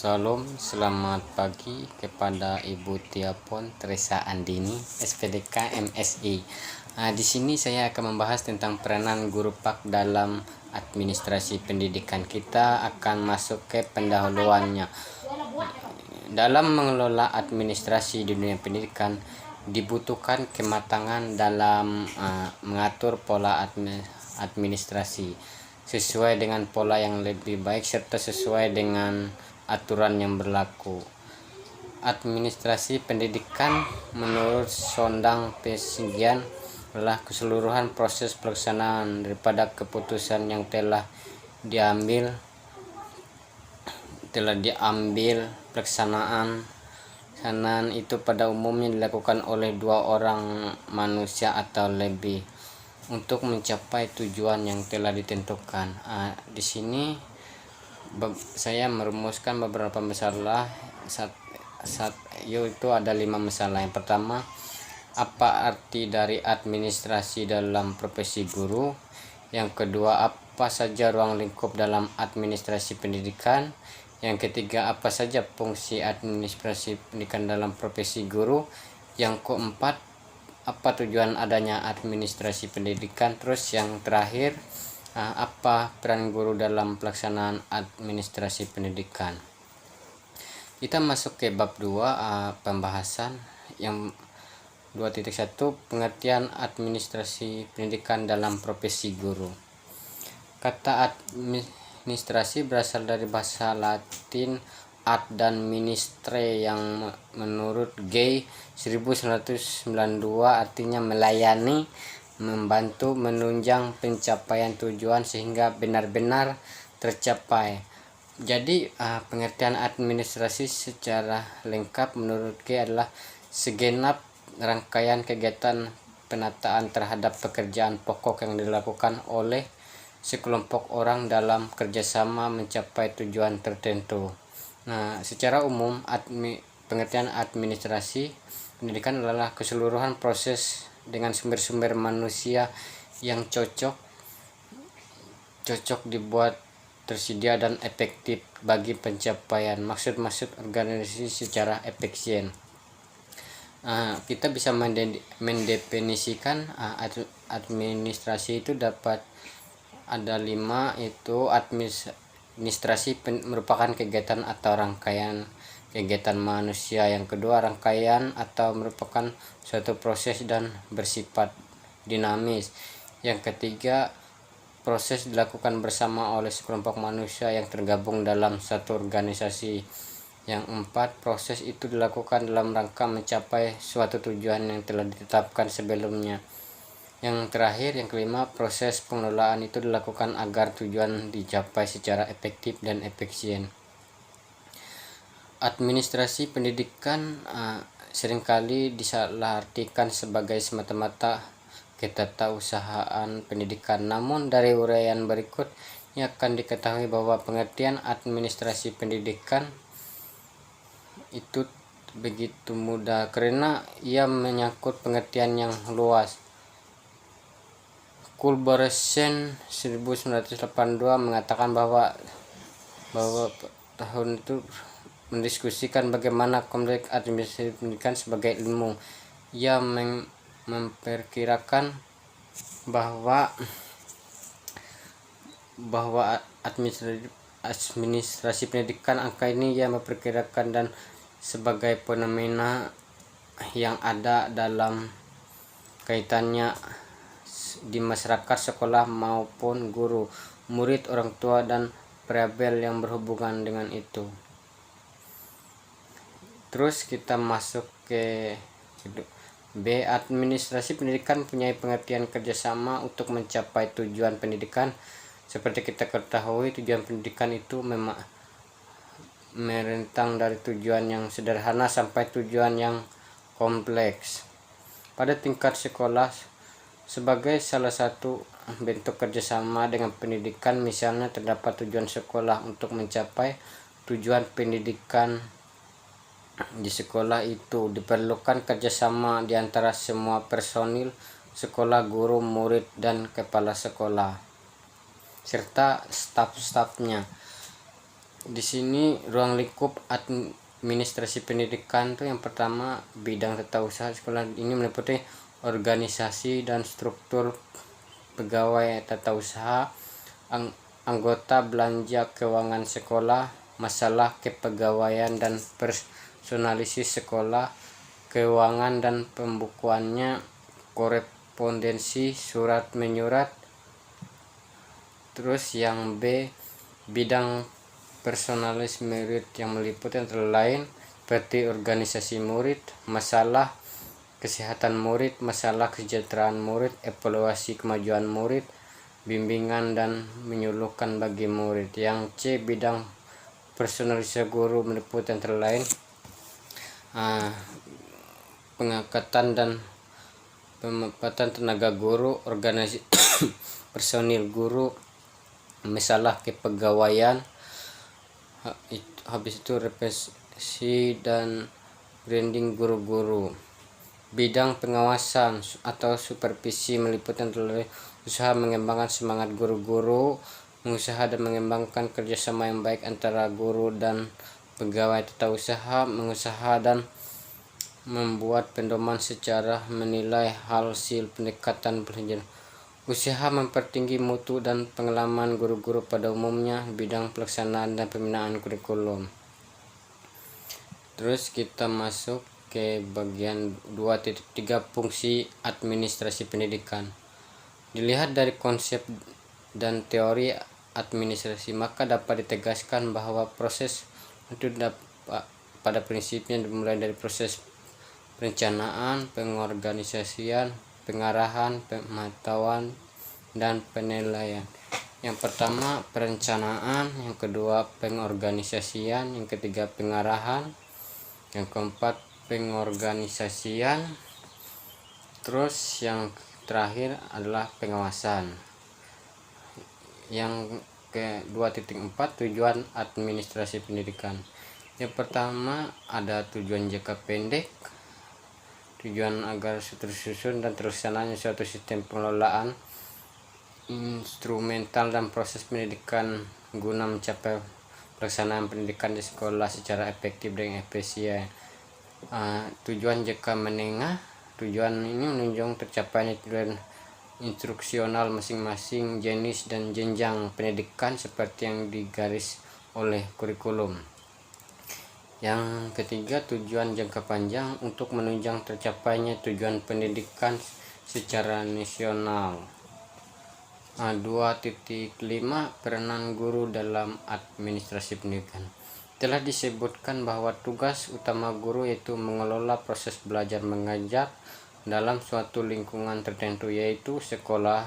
Salam, selamat pagi kepada Ibu Tiapon Teresa Andini, SPDK MSI. Di sini saya akan membahas tentang peranan guru PAK dalam administrasi pendidikan. Kita akan masuk ke pendahuluannya. Dalam mengelola administrasi di dunia pendidikan, dibutuhkan kematangan dalam mengatur pola administrasi sesuai dengan pola yang lebih baik serta sesuai dengan aturan yang berlaku. Administrasi pendidikan menurut Sondang Pesinggian adalah keseluruhan proses pelaksanaan daripada keputusan yang telah diambil pelaksanaan itu pada umumnya dilakukan oleh dua orang manusia atau lebih untuk mencapai tujuan yang telah ditentukan. Di sini saya merumuskan beberapa masalah. Yaitu ada 5 masalah. Yang pertama, apa arti dari administrasi dalam profesi guru? Yang kedua, apa saja ruang lingkup dalam administrasi pendidikan? Yang ketiga, apa saja fungsi administrasi pendidikan dalam profesi guru? Yang keempat, apa tujuan adanya administrasi pendidikan? Terus yang terakhir, apa peran guru dalam pelaksanaan administrasi pendidikan? Kita masuk ke bab 2, pembahasan yang 2.1, pengertian administrasi pendidikan dalam profesi guru. Kata administrasi berasal dari bahasa Latin ad dan ministre yang menurut Gay 1992 artinya melayani, membantu, menunjang pencapaian tujuan sehingga benar-benar tercapai. Jadi pengertian administrasi secara lengkap menurut Gay adalah segenap rangkaian kegiatan penataan terhadap pekerjaan pokok yang dilakukan oleh sekelompok orang dalam kerjasama mencapai tujuan tertentu. Secara umum pengertian administrasi pendidikan adalah keseluruhan proses dengan sumber-sumber manusia yang cocok dibuat tersedia dan efektif bagi pencapaian maksud organisasi secara efisien. Kita bisa mendefinisikan administrasi itu dapat ada 5, yaitu administrasi merupakan kegiatan atau rangkaian kegiatan manusia. Yang kedua, rangkaian atau merupakan suatu proses dan bersifat dinamis. Yang ketiga, proses dilakukan bersama oleh sekelompok manusia yang tergabung dalam satu organisasi. Yang empat, proses itu dilakukan dalam rangka mencapai suatu tujuan yang telah ditetapkan sebelumnya. Yang terakhir, yang kelima, proses pengelolaan itu dilakukan agar tujuan dicapai secara efektif dan efisien. Administrasi pendidikan seringkali disalahartikan sebagai semata-mata ketatausahaan pendidikan. Namun dari uraian berikut ini akan diketahui bahwa pengertian administrasi pendidikan itu begitu mudah karena ia menyangkut pengertian yang luas. Kulborsen 1982 mengatakan bahwa tahun itu mendiskusikan bagaimana kompleks administrasi pendidikan sebagai ilmu. Ia memperkirakan bahwa administrasi pendidikan angka ini ia memperkirakan dan sebagai fenomena yang ada dalam kaitannya di masyarakat, sekolah maupun guru, murid, orang tua, dan variabel yang berhubungan dengan itu. Terus kita masuk ke B. Administrasi pendidikan mempunyai pengertian kerjasama untuk mencapai tujuan pendidikan. Seperti kita ketahui, tujuan pendidikan itu memang merentang dari tujuan yang sederhana sampai tujuan yang kompleks. Pada tingkat sekolah, sebagai salah satu bentuk kerjasama dengan pendidikan, misalnya terdapat tujuan sekolah untuk mencapai tujuan pendidikan. Di sekolah itu diperlukan kerjasama di antara semua personil sekolah, guru, murid, dan kepala sekolah serta staf-stafnya. Di sini ruang lingkup administrasi pendidikan tuh yang pertama bidang tata usaha sekolah ini meliputi organisasi dan struktur pegawai tata usaha, anggota belanja keuangan sekolah, masalah kepegawaian dan personalisasi sekolah, keuangan dan pembukuannya, korespondensi, surat menyurat. Terus yang B, bidang personalis murid yang meliputi antara lain seperti organisasi murid, masalah kesehatan murid, masalah kesejahteraan murid, evaluasi kemajuan murid, bimbingan dan menyuluhkan bagi murid. Yang C, bidang personalisasi guru meliputi antara lain pengangkatan dan pemanfaatan tenaga guru, organisasi personil guru, masalah kepegawaian, habis itu represi dan branding guru-guru. Bidang pengawasan atau supervisi meliputi antara usaha mengembangkan semangat guru-guru, mengusaha dan mengembangkan kerjasama yang baik antara guru dan pegawai tata usaha, mengusaha dan membuat pedoman secara menilai hasil pendekatan pelajaran, usaha mempertinggi mutu dan pengalaman guru-guru pada umumnya, bidang pelaksanaan dan pembinaan kurikulum. Terus kita masuk ke bagian 2.3 fungsi administrasi pendidikan. Dilihat dari konsep dan teori administrasi, maka dapat ditegaskan bahwa proses itu pada prinsipnya dimulai dari proses perencanaan, pengorganisasian, pengarahan, pemantauan, dan penilaian. Yang pertama perencanaan, yang kedua pengorganisasian, yang ketiga pengarahan, yang keempat pengorganisasian, terus yang terakhir adalah pengawasan. Yang ke 2.4 tujuan administrasi pendidikan. Yang pertama ada tujuan jangka pendek, tujuan agar tersusun dan terlaksananya suatu sistem pengelolaan instrumental dan proses pendidikan guna mencapai pelaksanaan pendidikan di sekolah secara efektif dan efisien. Tujuan jangka menengah, tujuan ini menunjang tercapainya tujuan instruksional masing-masing jenis dan jenjang pendidikan seperti yang digaris oleh kurikulum. Yang ketiga tujuan jangka panjang untuk menunjang tercapainya tujuan pendidikan secara nasional. 2.5 peranan guru dalam administrasi pendidikan. Telah disebutkan bahwa tugas utama guru yaitu mengelola proses belajar mengajar dalam suatu lingkungan tertentu, yaitu sekolah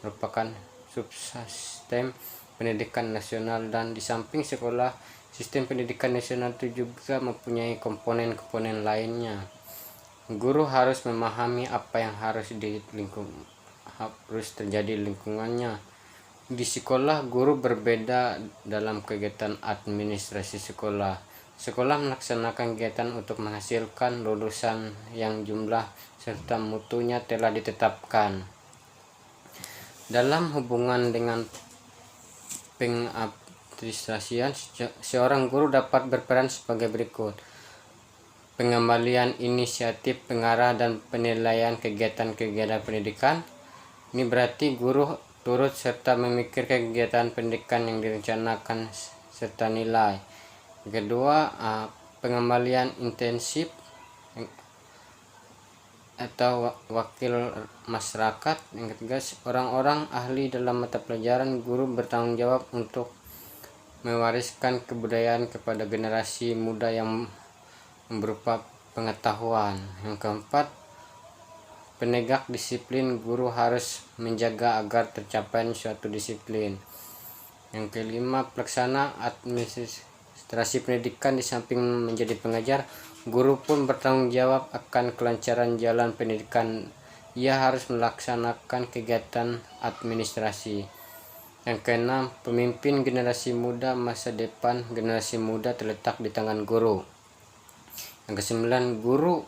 merupakan subsistem pendidikan nasional, dan di samping sekolah, sistem pendidikan nasional itu juga mempunyai komponen-komponen lainnya. Guru harus memahami apa yang harus terjadi di lingkungannya. Di sekolah, guru berbeda dalam kegiatan administrasi sekolah. Sekolah melaksanakan kegiatan untuk menghasilkan lulusan yang jumlah serta mutunya telah ditetapkan. Dalam hubungan dengan pengadministrasian, seorang guru dapat berperan sebagai berikut: pengembalian inisiatif, pengarah dan penilaian kegiatan-kegiatan pendidikan. Ini berarti guru turut serta memikirkan kegiatan pendidikan yang direncanakan serta nilai. Kedua, pengembalian intensif atau wakil masyarakat. Yang ketiga, orang-orang ahli dalam mata pelajaran. Guru bertanggung jawab untuk mewariskan kebudayaan kepada generasi muda yang berupa pengetahuan. Yang keempat, penegak disiplin. Guru harus menjaga agar tercapai suatu disiplin. Yang kelima, pelaksana administrasi pendidikan. Di samping menjadi pengajar, guru pun bertanggung jawab akan kelancaran jalan pendidikan. Ia harus melaksanakan kegiatan administrasi. Yang keenam, pemimpin generasi muda. Masa depan generasi muda terletak di tangan guru. Yang kesembilan, guru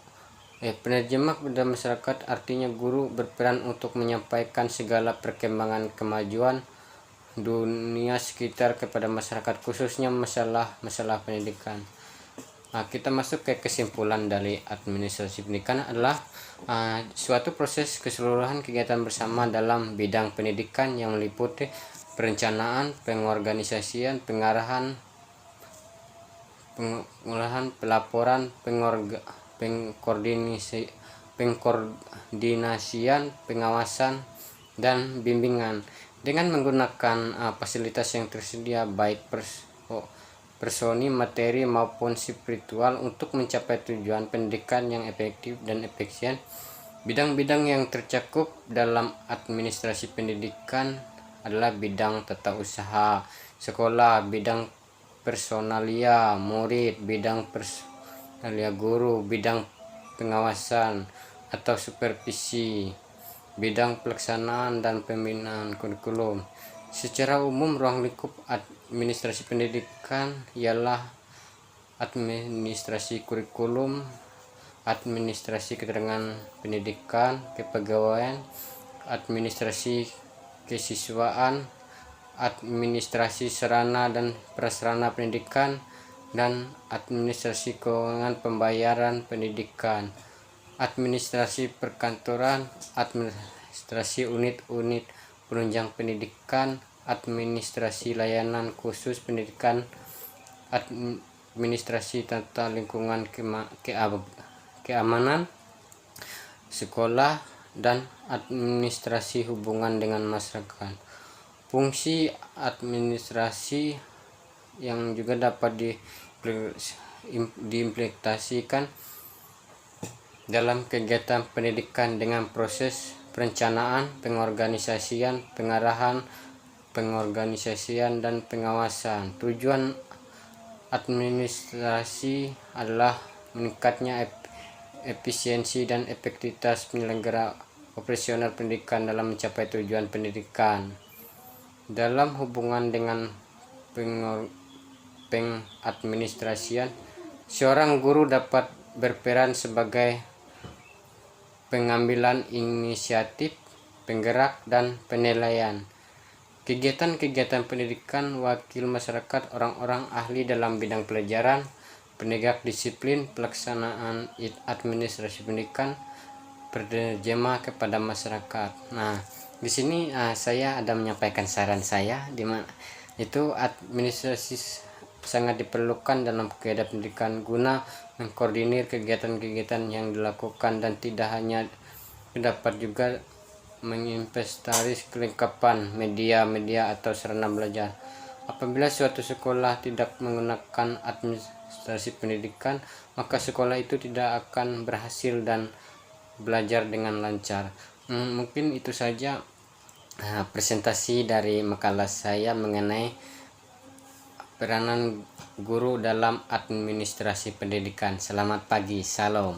penerjemah pada masyarakat. Artinya guru berperan untuk menyampaikan segala perkembangan kemajuan dunia sekitar, kepada masyarakat, khususnya masalah pendidikan. Kita masuk ke kesimpulan dari administrasi pendidikan adalah suatu proses keseluruhan kegiatan bersama dalam bidang pendidikan yang meliputi perencanaan, pengorganisasian, pengarahan, pelaporan, pengkoordinasian, pengawasan, dan bimbingan dengan menggunakan fasilitas yang tersedia, baik personil, materi maupun spiritual, untuk mencapai tujuan pendidikan yang efektif dan efisien. Bidang-bidang yang tercakup dalam administrasi pendidikan adalah bidang tata usaha sekolah, bidang personalia murid, bidang personalia guru, bidang pengawasan atau supervisi, bidang pelaksanaan dan pembinaan kurikulum. Secara umum, ruang lingkup administrasi pendidikan ialah administrasi kurikulum, administrasi keterangan pendidikan, kepegawaian, administrasi kesiswaan, administrasi sarana dan prasarana pendidikan, dan administrasi keuangan pembayaran pendidikan, administrasi perkantoran, administrasi unit-unit penunjang pendidikan, administrasi layanan khusus pendidikan, administrasi tata lingkungan keamanan sekolah, dan administrasi hubungan dengan masyarakat. Fungsi administrasi yang juga dapat diimplementasikan dalam kegiatan pendidikan dengan proses perencanaan, pengorganisasian, pengarahan, dan pengawasan. Tujuan administrasi adalah meningkatnya efisiensi dan efektivitas penyelenggara operasional pendidikan dalam mencapai tujuan pendidikan. Dalam hubungan dengan pengadministrasian, seorang guru dapat berperan sebagai pengambilan inisiatif, penggerak, dan penilaian kegiatan-kegiatan pendidikan. Wakil masyarakat, orang-orang ahli dalam bidang pelajaran, penegak disiplin, pelaksanaan administrasi pendidikan, penerjemah kepada masyarakat. Di sini saya ada menyampaikan saran saya, di mana itu administrasi sangat diperlukan dalam kegiatan pendidikan guna mengkoordinir kegiatan-kegiatan yang dilakukan, dan tidak hanya dapat juga menginventaris kelengkapan media atau sarana belajar. Apabila suatu sekolah tidak menggunakan administrasi pendidikan, maka sekolah itu tidak akan berhasil dan belajar dengan lancar. Mungkin itu saja presentasi dari makalah saya mengenai peranan guru dalam administrasi pendidikan. Selamat pagi, salam.